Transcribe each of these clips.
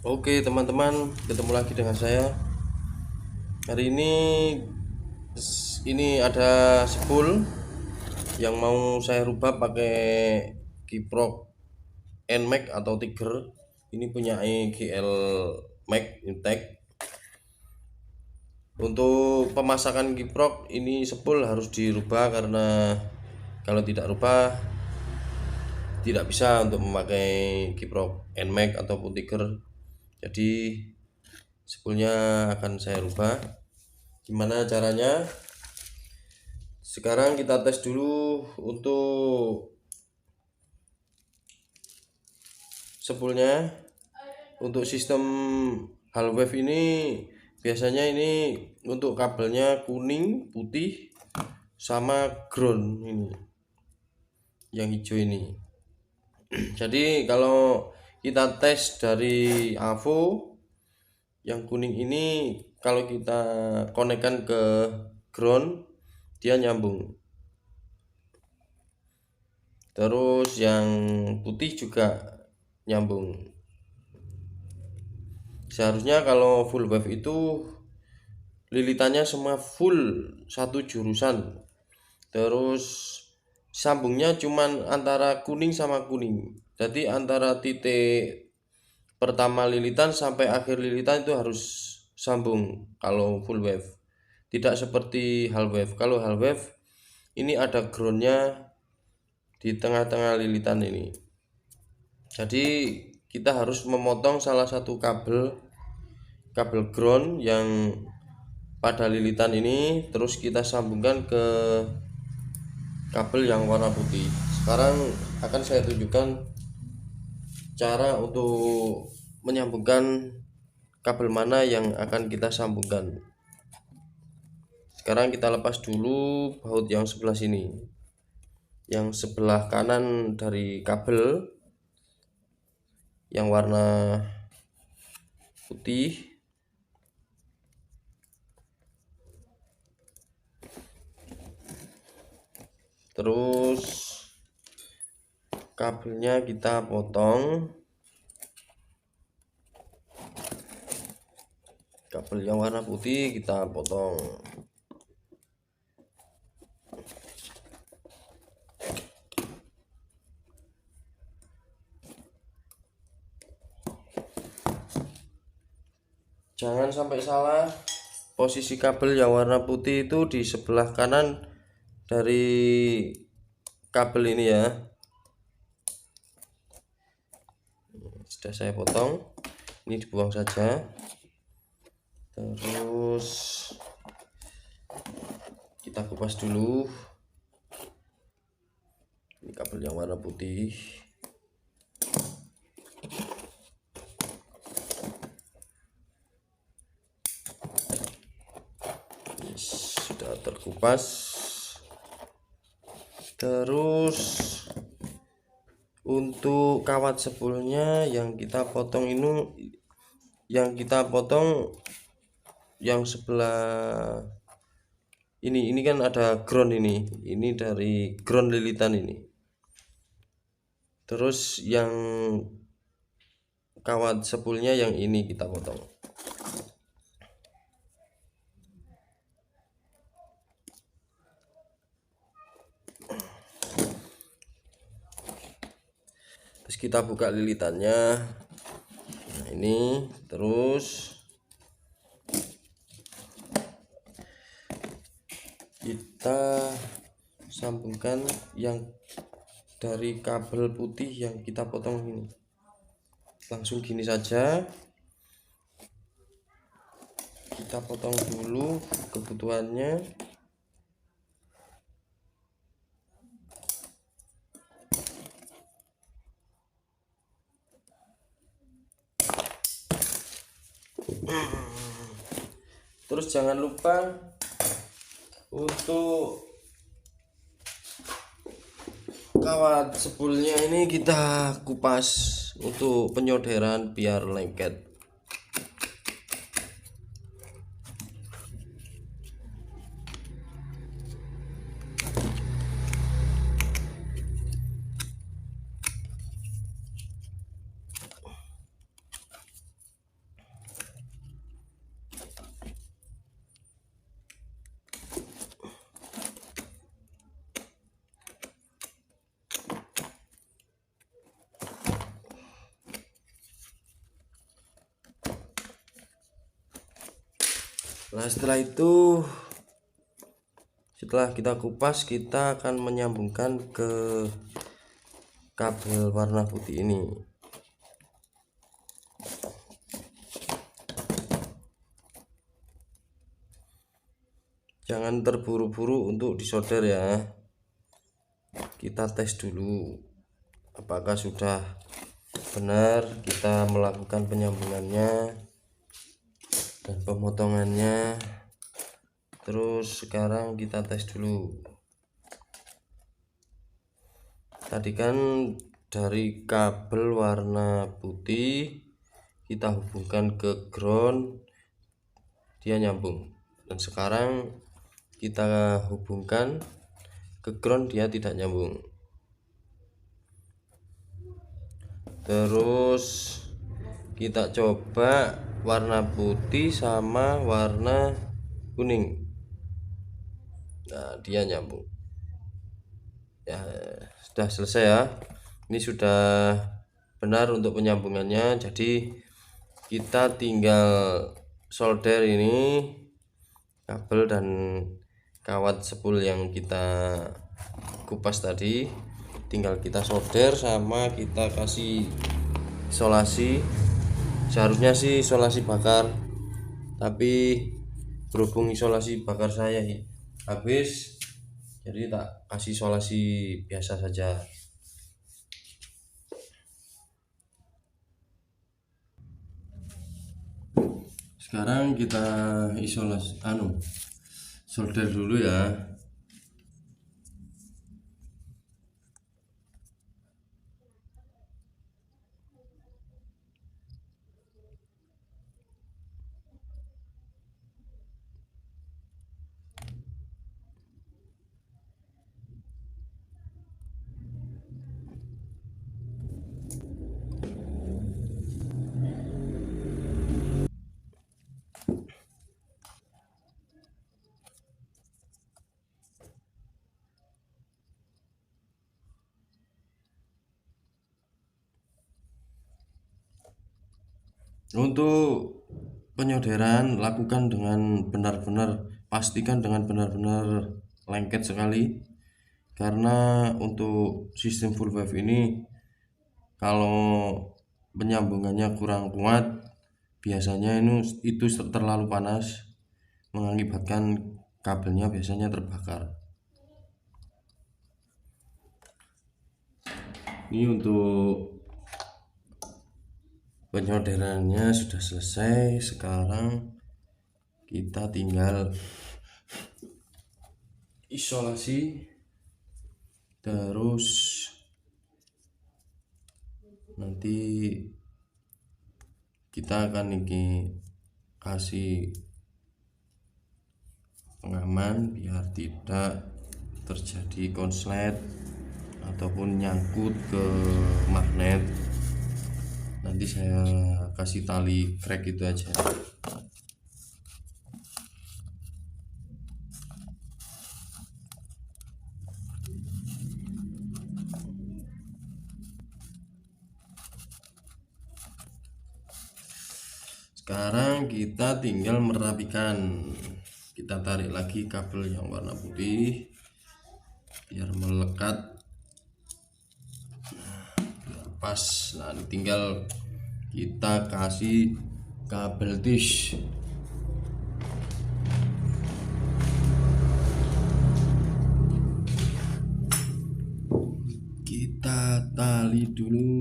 Oke teman-teman, ketemu lagi dengan saya. Hari ini ada spool yang mau saya rubah pakai kiprok NMAX atau Tiger. Ini punya GL Max Intake. Untuk pemasakan kiprok ini spool harus dirubah karena kalau tidak rubah tidak bisa untuk memakai kiprok NMAX ataupun Tiger. Jadi spoolnya akan saya rubah. Gimana caranya? Sekarang kita tes dulu untuk spoolnya. Untuk sistem hall wave ini biasanya ini untuk kabelnya kuning, putih, sama ground ini yang hijau ini. Jadi kalau kita tes dari AVO yang kuning ini, kalau kita konekkan ke ground dia nyambung. Terus yang putih juga nyambung. Seharusnya kalau full wave itu lilitannya semua full satu jurusan. Terus sambungnya cuman antara kuning sama kuning. Jadi antara titik pertama lilitan sampai akhir lilitan itu harus sambung kalau full wave. Tidak seperti half wave. Kalau half wave ini ada groundnya di tengah-tengah lilitan ini. Jadi kita harus memotong salah satu kabel ground yang pada lilitan ini, terus kita sambungkan ke kabel yang warna putih. Sekarang akan saya tunjukkan cara untuk menyambungkan kabel mana yang akan kita sambungkan. Sekarang kita lepas dulu baut yang sebelah sini, yang sebelah kanan dari kabel yang warna putih. Terus kabelnya kita potong, kabel yang warna putih kita potong. Jangan sampai salah, posisi kabel yang warna putih itu di sebelah kanan dari kabel ini ya. Sudah saya potong, ini dibuang saja. Terus kita kupas dulu. Ini kabel yang warna putih. Ini sudah terkupas. Terus untuk kawat spoolnya yang kita potong yang sebelah ini kan ada ground ini dari ground lilitan ini. Terus yang kawat spoolnya yang ini kita potong. Terus kita buka lilitannya. Nah, ini terus kita sambungkan yang dari kabel putih yang kita potong ini. Langsung gini saja. Kita potong dulu kebutuhannya. Terus jangan lupa untuk kawat spoolnya ini kita kupas untuk penyolderan biar lengket. Nah, setelah kita kupas, kita akan menyambungkan ke kabel warna putih ini. Jangan terburu-buru untuk disolder ya. Kita tes dulu apakah sudah benar kita melakukan penyambungannya dan pemotongannya. Terus sekarang kita tes dulu. Tadi kan dari kabel warna putih kita hubungkan ke ground, dia nyambung. Dan sekarang kita hubungkan ke ground, dia tidak nyambung. Terus kita coba warna putih sama warna kuning. Nah, dia nyambung. Ya, sudah selesai ya. Ini sudah benar untuk penyambungannya. Jadi kita tinggal solder ini kabel dan kawat spool yang kita kupas tadi, tinggal kita solder sama kita kasih isolasi. Seharusnya sih isolasi bakar, tapi berhubung isolasi bakar saya habis, jadi tak kasih isolasi biasa saja. Sekarang kita isolasi solder dulu ya. Untuk penyolderan lakukan dengan benar-benar, pastikan dengan benar-benar lengket sekali, karena untuk sistem full wave ini kalau penyambungannya kurang kuat, biasanya itu terlalu panas, mengakibatkan kabelnya biasanya terbakar. Ini untuk penyolderannya sudah selesai. Sekarang kita tinggal isolasi, terus nanti kita akan kasih pengaman biar tidak terjadi konslet ataupun nyangkut ke magnet. Nanti saya kasih tali krek itu aja. Sekarang kita tinggal merapikan. Kita tarik lagi kabel yang warna putih biar melekat, biar pas. Nah, tinggal kita kasih kabel dish. Kita tali dulu.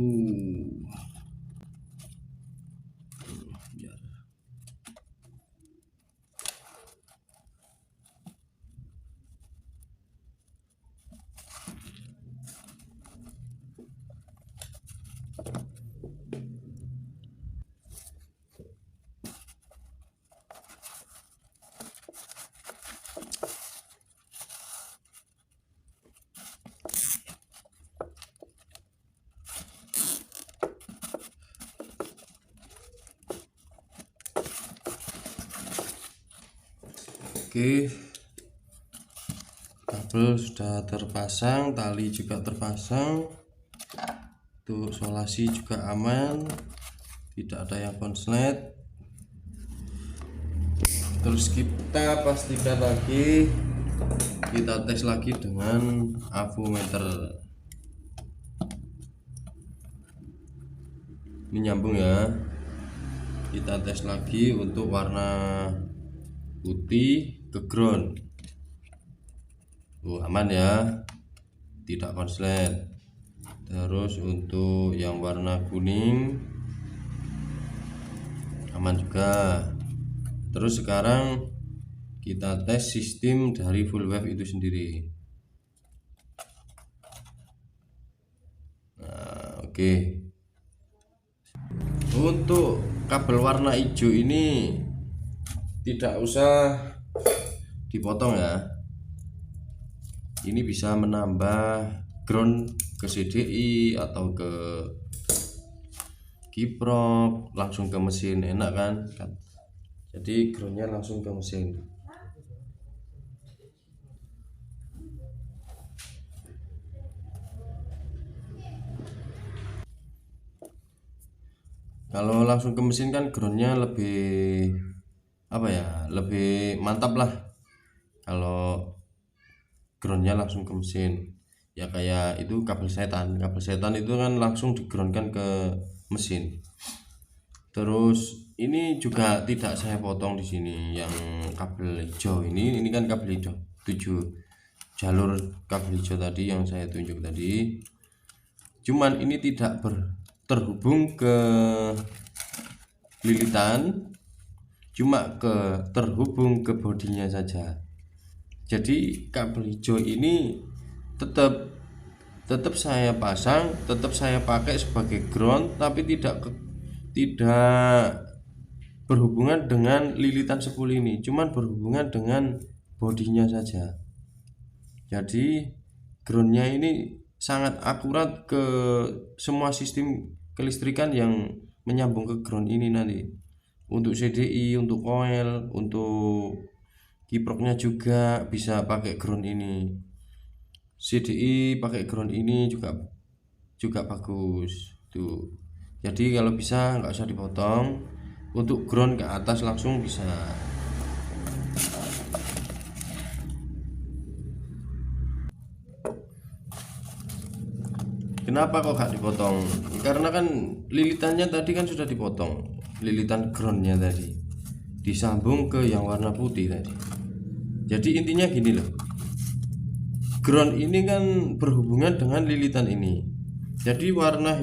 Oke, kabel sudah terpasang, tali juga terpasang, untuk isolasi juga aman, tidak ada yang konslet. Terus kita pastikan lagi, kita tes lagi dengan avometer. Ini nyambung ya. Kita tes lagi untuk warna putih ke ground. Aman ya, tidak konslet. Terus untuk yang warna kuning aman juga. Terus sekarang kita tes sistem dari full wave itu sendiri. Nah, oke. Untuk kabel warna hijau ini tidak usah dipotong ya. Ini bisa menambah ground ke CDI atau ke kiprok, langsung ke mesin, enak kan? Jadi groundnya langsung ke mesin. Kalau langsung ke mesin kan groundnya lebih apa ya, lebih mantap lah. Kalau groundnya langsung ke mesin ya, kayak itu kabel setan itu kan langsung digroundkan ke mesin. Terus ini juga tidak saya potong di sini yang kabel hijau ini kan kabel hijau 7 jalur kabel hijau tadi yang saya tunjuk tadi. Cuman ini tidak terhubung ke lilitan, cuma terhubung ke bodinya saja. Jadi kabel hijau ini tetap saya pasang, tetap saya pakai sebagai ground, tapi tidak berhubungan dengan lilitan spool ini, cuman berhubungan dengan bodinya saja. Jadi groundnya ini sangat akurat ke semua sistem kelistrikan yang menyambung ke ground ini nanti. Untuk CDI, untuk coil, untuk kiproknya juga bisa pakai ground ini. CDI pakai ground ini juga bagus tuh. Jadi kalau bisa nggak usah dipotong, untuk ground ke atas langsung bisa. Kenapa kok gak dipotong? Karena kan lilitannya tadi kan sudah dipotong, lilitan groundnya tadi disambung ke yang warna putih tadi. Jadi intinya gini loh, ground ini kan berhubungan dengan lilitan ini. Jadi warna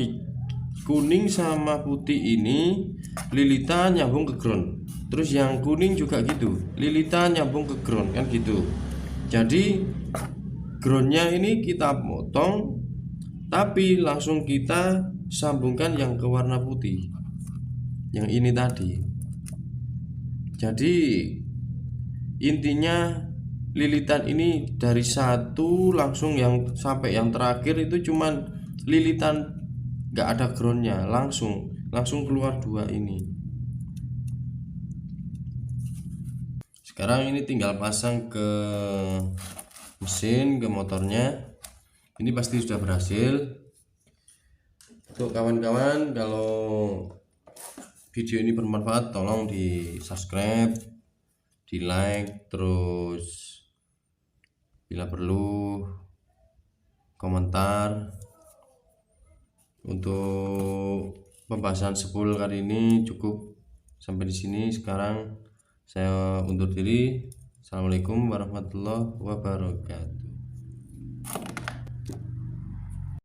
kuning sama putih ini lilitan nyambung ke ground. Terus yang kuning juga gitu, lilitan nyambung ke ground kan gitu. Jadi groundnya ini kita potong, tapi langsung kita sambungkan yang ke warna putih, yang ini tadi. Jadi intinya lilitan ini dari satu langsung yang sampai yang terakhir itu cuman lilitan, nggak ada groundnya, langsung keluar dua ini. Sekarang ini tinggal pasang ke mesin, ke motornya. Ini pasti sudah berhasil. Untuk kawan-kawan, kalau video ini bermanfaat, tolong di subscribe, di like, terus bila perlu komentar. Untuk pembahasan spool kali ini cukup sampai di sini. Sekarang saya undur diri. Assalamualaikum warahmatullahi wabarakatuh.